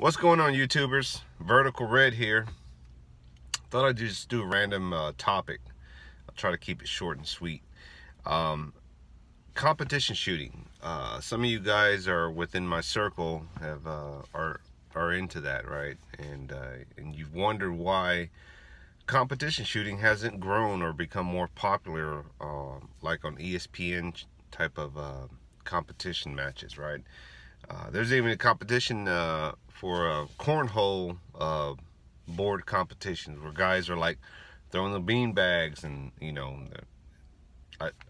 What's going on, YouTubers? Vertical Red here. Thought I'd just do a random topic. I'll try to keep it short and sweet. Competition shooting. Some of you guys are within my circle are into that, right? And you've wondered why competition shooting hasn't grown or become more popular, like on ESPN type of competition matches, right? There's even a competition for cornhole board competitions where guys are like throwing the bean bags, and you know,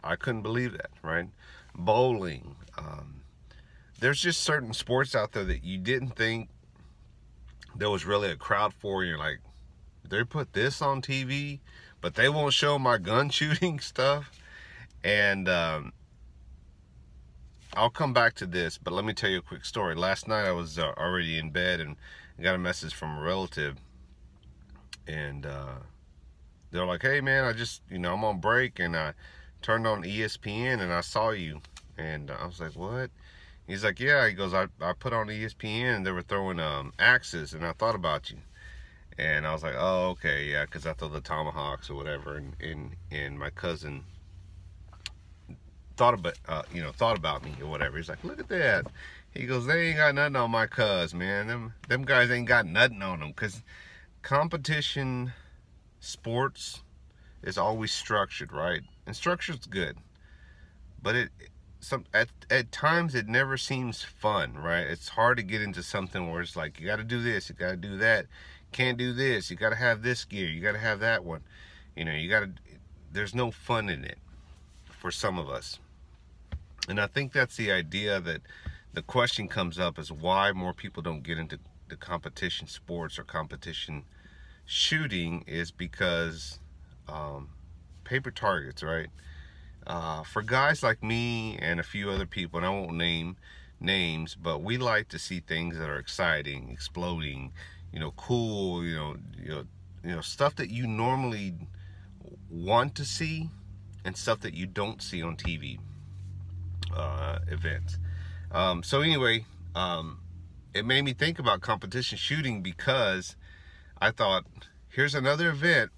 I couldn't believe that, right? Bowling. There's just certain sports out there that you didn't think there was really a crowd for. You're like, they put this on TV, but they won't show my gun shooting stuff. And I'll come back to this, but let me tell you a quick story. Last night I was already in bed and got a message from a relative, and they're like, hey man, I just, I'm on break and I turned on ESPN and I saw you. And I was like, what? He's like, yeah. He goes, I put on ESPN and they were throwing axes and I thought about you. And I was like, oh, okay, yeah, because I throw the tomahawks or whatever. And my cousin thought about me or whatever. He's like, look at that. He goes, they ain't got nothing on my cuz, man. Them guys ain't got nothing on them. Because competition sports is always structured, right? And structure's good, but at times it never seems fun, right? It's hard to get into something where it's like, you got to do this, you got to do that, can't do this, you got to have this gear, you got to have that one, there's no fun in it for some of us. And I think that's the idea that the question comes up, is why more people don't get into the competition sports or competition shooting, is because paper targets, right? For guys like me and a few other people, and I won't name names, but we like to see things that are exciting, exploding, cool, stuff that you normally want to see and stuff that you don't see on TV events. So anyway, it made me think about competition shooting, because I thought, here's another event.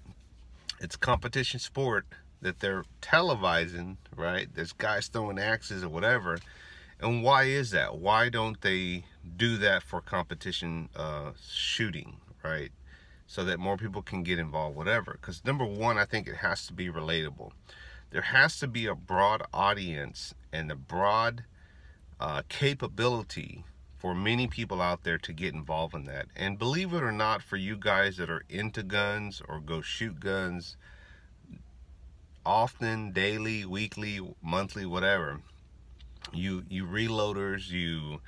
It's competition sport that they're televising, right? There's guys throwing axes or whatever. And why is that? Why don't they do that for competition shooting, right? So that more people can get involved, whatever. Because number one, I think it has to be relatable. There has to be a broad audience and a broad capability for many people out there to get involved in that. And believe it or not, for you guys that are into guns or go shoot guns often, daily, weekly, monthly, whatever, you reloaders, you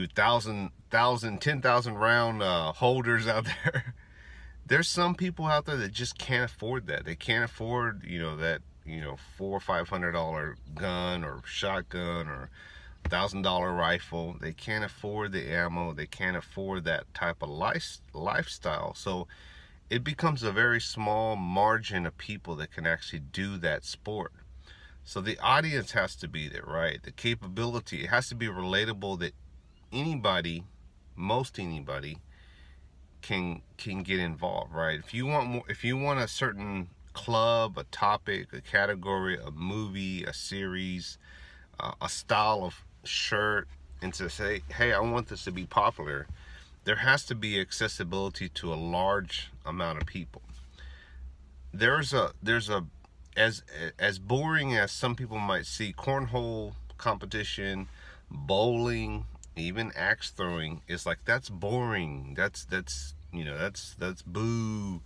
10,000 round holders out there, there's some people out there that just can't afford that. They can't afford, that $400 or $500 gun or shotgun or $1,000 rifle. They can't afford the ammo. They can't afford that type of lifestyle. So it becomes a very small margin of people that can actually do that sport. So the audience has to be there, right? The capability, it has to be relatable, that anybody, most anybody, can get involved, right? If you want more, if you want a certain club, a topic, a category, a movie, a series, a style of shirt, and to say, hey, I want this to be popular, there has to be accessibility to a large amount of people. There's a as boring as some people might see cornhole competition, bowling, even axe throwing, is like, that's boring, that's boo.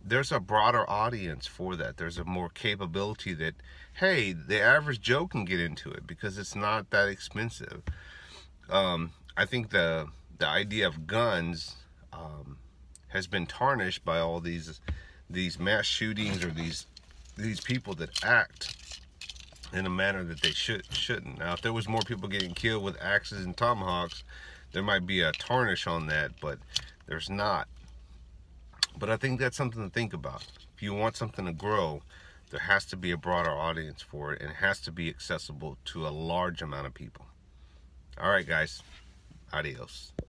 There's a broader audience for that. There's a more capability that, hey, the average Joe can get into it because it's not that expensive. I think the idea of guns has been tarnished by all these mass shootings, or these people that act in a manner that they shouldn't. Now, if there was more people getting killed with axes and tomahawks, there might be a tarnish on that, but there's not. But I think that's something to think about. If you want something to grow, there has to be a broader audience for it, and it has to be accessible to a large amount of people. All right, guys. Adios.